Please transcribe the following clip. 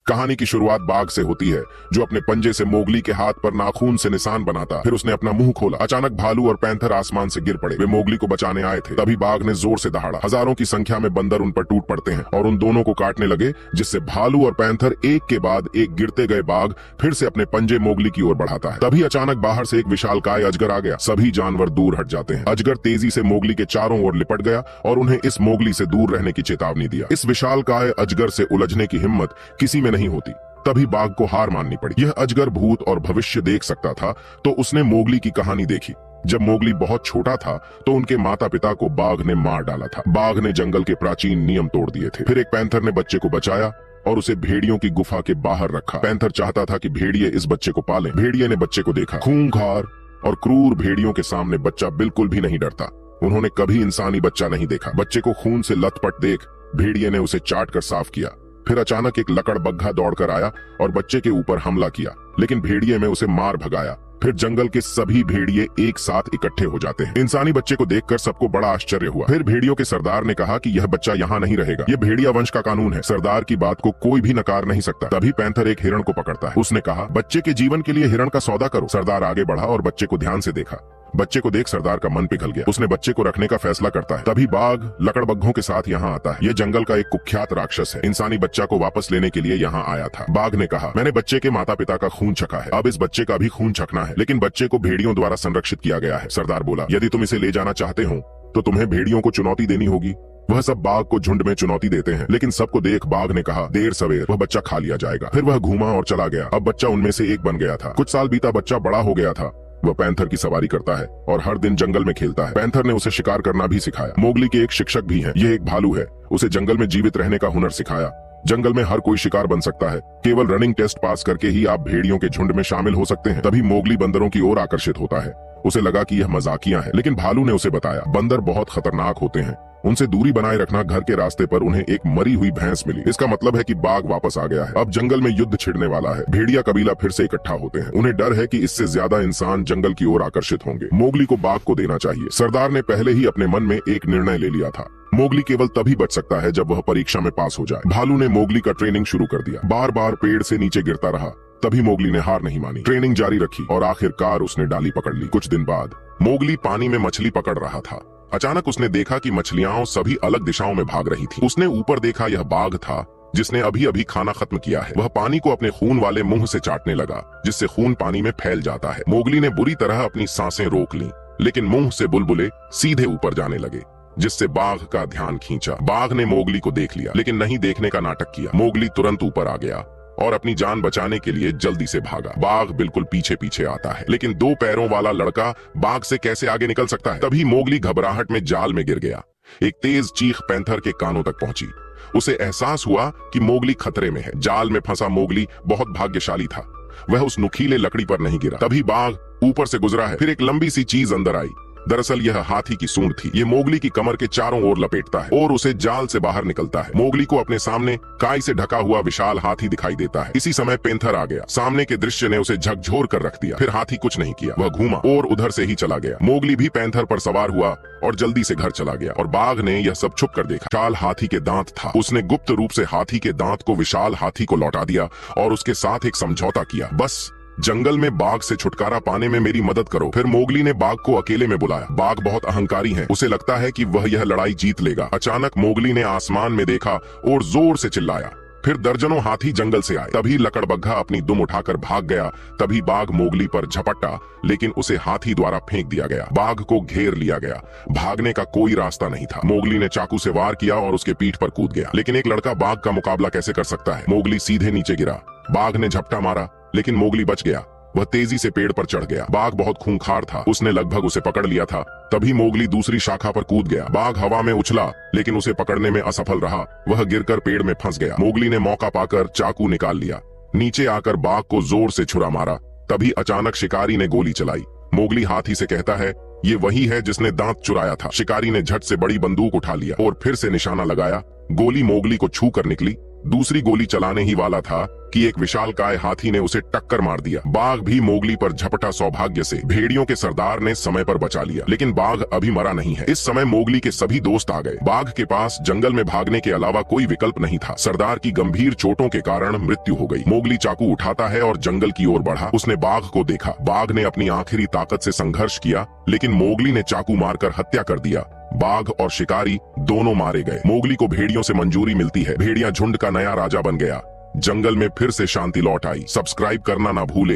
कहानी की शुरुआत बाघ से होती है, जो अपने पंजे से मोगली के हाथ पर नाखून से निशान बनाता। फिर उसने अपना मुंह खोला। अचानक भालू और पैंथर आसमान से गिर पड़े। वे मोगली को बचाने आए थे। तभी बाघ ने जोर से दहाड़ा। हजारों की संख्या में बंदर उन पर टूट पड़ते हैं और उन दोनों को काटने लगे, जिससे भालू और पैंथर एक के बाद एक गिरते गए बाघ फिर से अपने पंजे मोगली की ओर बढ़ाता है। तभी अचानक बाहर से एक विशालकाय अजगर आ गया। सभी जानवर दूर हट जाते हैं। अजगर तेजी से मोगली के चारों ओर लिपट गया और उन्हें इस मोगली से दूर रहने की चेतावनी दिया। इस विशालकाय अजगर से उलझने की हिम्मत किसी में नहीं होती। तभी बाघ को हार माननी पड़ी। यह अजगर भूत और भविष्य देख सकता था, तो उसने मोगली की कहानी देखी। जब मोगली बहुत छोटा था तो उनके माता पिता को बाघ ने मार डाला था। बाघ ने जंगल के प्राचीन नियम तोड़ दिए थे। फिर एक पैंथर ने बच्चे को बचाया और उसे भेड़ियों की गुफा के बाहर रखा। पैंथर चाहता था कि भेड़िए इस बच्चे को पालें। भेड़िए ने बच्चे को देखा। खूंखार और क्रूर भेड़ियों के सामने बच्चा बिल्कुल भी नहीं डरता। उन्होंने कभी इंसानी बच्चा नहीं देखा। बच्चे को खून से लथपथ देख भेड़िए ने उसे चाट कर साफ किया। फिर अचानक एक लकड़बग्घा दौड़कर आया और बच्चे के ऊपर हमला किया, लेकिन भेड़िए में उसे मार भगाया। फिर जंगल के सभी भेड़िए एक साथ इकट्ठे हो जाते हैं। इंसानी बच्चे को देखकर सबको बड़ा आश्चर्य हुआ। फिर भेड़ियों के सरदार ने कहा कि यह बच्चा यहाँ नहीं रहेगा। यह भेड़िया वंश का कानून है। सरदार की बात को कोई भी नकार नहीं सकता। तभी पैंथर एक हिरण को पकड़ता है। उसने कहा, बच्चे के जीवन के लिए हिरण का सौदा करो। सरदार आगे बढ़ा और बच्चे को ध्यान से देखा। बच्चे को देख सरदार का मन पिघल गया। उसने बच्चे को रखने का फैसला करता है। तभी बाघ लकड़बग्घों के साथ यहाँ आता है। ये जंगल का एक कुख्यात राक्षस है। इंसानी बच्चा को वापस लेने के लिए यहाँ आया था। बाघ ने कहा, मैंने बच्चे के माता पिता का खून चखा है, अब इस बच्चे का भी खून चखना है, लेकिन बच्चे को भेड़ियों द्वारा संरक्षित किया गया है। सरदार बोला, यदि तुम इसे ले जाना चाहते हो तो तुम्हें भेड़ियों को चुनौती देनी होगी। वह सब बाघ को झुंड में चुनौती देते हैं, लेकिन सबको देख बाघ ने कहा, देर सवेर वह बच्चा खा लिया जाएगा। फिर वह घूमा और चला गया। अब बच्चा उनमें से एक बन गया था। कुछ साल बीता, बच्चा बड़ा हो गया था। वह पैंथर की सवारी करता है और हर दिन जंगल में खेलता है। पैंथर ने उसे शिकार करना भी सिखाया। मोगली के एक शिक्षक भी हैं। यह एक भालू है। उसे जंगल में जीवित रहने का हुनर सिखाया। जंगल में हर कोई शिकार बन सकता है। केवल रनिंग टेस्ट पास करके ही आप भेड़ियों के झुंड में शामिल हो सकते हैं। तभी मोगली बंदरों की ओर आकर्षित होता है। उसे लगा कि यह मजाकिया है, लेकिन भालू ने उसे बताया, बंदर बहुत खतरनाक होते हैं, उनसे दूरी बनाए रखना। घर के रास्ते पर उन्हें एक मरी हुई भैंस मिली। इसका मतलब है कि बाघ वापस आ गया है। अब जंगल में युद्ध छिड़ने वाला है। भेड़िया कबीला फिर से इकट्ठा होते हैं। उन्हें डर है कि इससे ज्यादा इंसान जंगल की ओर आकर्षित होंगे। मोगली को बाघ को देना चाहिए। सरदार ने पहले ही अपने मन में एक निर्णय ले लिया था। मोगली केवल तभी बच सकता है जब वह परीक्षा में पास हो जाए। भालू ने मोगली का ट्रेनिंग शुरू कर दिया। बार बार पेड़ से नीचे गिरता रहा। तभी मोगली ने हार नहीं मानी। ट्रेनिंग जारी रखी और आखिरकार उसने डाली पकड़ ली। कुछ दिन बाद मोगली पानी में मछली पकड़ रहा था। अचानक उसने देखा कि मछलियां सभी अलग दिशाओं में भाग रही थी। उसने ऊपर देखा, यह बाघ था जिसने अभी अभी खाना खत्म किया है। वह पानी को अपने खून वाले मुंह से चाटने लगा, जिससे खून पानी में फैल जाता है। मोगली ने बुरी तरह अपनी सांसें रोक लीं, लेकिन मुंह से बुलबुले सीधे ऊपर जाने लगे, जिससे बाघ का ध्यान खींचा। बाघ ने मोगली को देख लिया, लेकिन नहीं देखने का नाटक किया। मोगली तुरंत ऊपर आ गया और अपनी जान बचाने के लिए जल्दी से भागा। बाघ बिल्कुल पीछे पीछे आता है, लेकिन 2 पैरों वाला लड़का बाघ से कैसे आगे निकल सकता है। तभी मोगली घबराहट में जाल में गिर गया। एक तेज चीख पैंथर के कानों तक पहुंची। उसे एहसास हुआ कि मोगली खतरे में है। जाल में फंसा मोगली बहुत भाग्यशाली था। वह उस नुकीले लकड़ी पर नहीं गिरा। तभी बाघ ऊपर से गुजरा है। फिर एक लंबी सी चीज अंदर आई। दरअसल यह हाथी की सूंड थी। ये मोगली की कमर के चारों ओर लपेटता है और उसे जाल से बाहर निकलता है। मोगली को अपने सामने काई से ढका हुआ विशाल हाथी दिखाई देता है। इसी समय पैंथर आ गया। सामने के दृश्य ने उसे झकझोर कर रख दिया। फिर हाथी कुछ नहीं किया। वह घूमा और उधर से ही चला गया। मोगली भी पैंथर पर सवार हुआ और जल्दी से घर चला गया। और बाघ ने यह सब छुप कर देखा। विशाल हाथी के दांत था। उसने गुप्त रूप से हाथी के दांत को विशाल हाथी को लौटा दिया और उसके साथ एक समझौता किया, बस जंगल में बाघ से छुटकारा पाने में मेरी मदद करो। फिर मोगली ने बाघ को अकेले में बुलाया। बाघ बहुत अहंकारी है। उसे लगता है कि वह यह लड़ाई जीत लेगा। अचानक मोगली ने आसमान में देखा और जोर से चिल्लाया। फिर दर्जनों हाथी जंगल से आए। तभी लकड़बग्घा अपनी दुम उठाकर भाग गया। तभी बाघ मोगली पर झपटा, लेकिन उसे हाथी द्वारा फेंक दिया गया। बाघ को घेर लिया गया। भागने का कोई रास्ता नहीं था। मोगली ने चाकू से वार किया और उसके पीठ पर कूद गया, लेकिन एक लड़का बाघ का मुकाबला कैसे कर सकता है। मोगली सीधे नीचे गिरा। बाघ ने झपटा मारा, लेकिन मोगली बच गया। वह तेजी से पेड़ पर चढ़ गया। बाघ बहुत खूंखार था। उसने लगभग उसे पकड़ लिया था। तभी मोगली दूसरी शाखा पर कूद गया। बाघ हवा में उछला, लेकिन उसे पकड़ने में असफल रहा। वह गिरकर पेड़ में फंस गया। मोगली ने मौका पाकर चाकू निकाल लिया। नीचे आकर बाघ को जोर से छुरा मारा। तभी अचानक शिकारी ने गोली चलाई। मोगली हाथी से कहता है, ये वही है जिसने दांत चुराया था। शिकारी ने झट से बड़ी बंदूक उठा लिया और फिर से निशाना लगाया। गोली मोगली को छू कर निकली। दूसरी गोली चलाने ही वाला था कि एक विशालकाय हाथी ने उसे टक्कर मार दिया। बाघ भी मोगली पर झपटा। सौभाग्य से भेड़ियों के सरदार ने समय पर बचा लिया, लेकिन बाघ अभी मरा नहीं है। इस समय मोगली के सभी दोस्त आ गए। बाघ के पास जंगल में भागने के अलावा कोई विकल्प नहीं था। सरदार की गंभीर चोटों के कारण मृत्यु हो गई। मोगली चाकू उठाता है और जंगल की ओर बढ़ा। उसने बाघ को देखा। बाघ ने अपनी आखिरी ताकत से संघर्ष किया, लेकिन मोगली ने चाकू मारकर हत्या कर दिया। बाघ और शिकारी दोनों मारे गए। मोगली को भेड़ियों से मंजूरी मिलती है। भेड़िया झुंड का नया राजा बन गया। जंगल में फिर से शांति लौट आई। सब्सक्राइब करना ना भूले।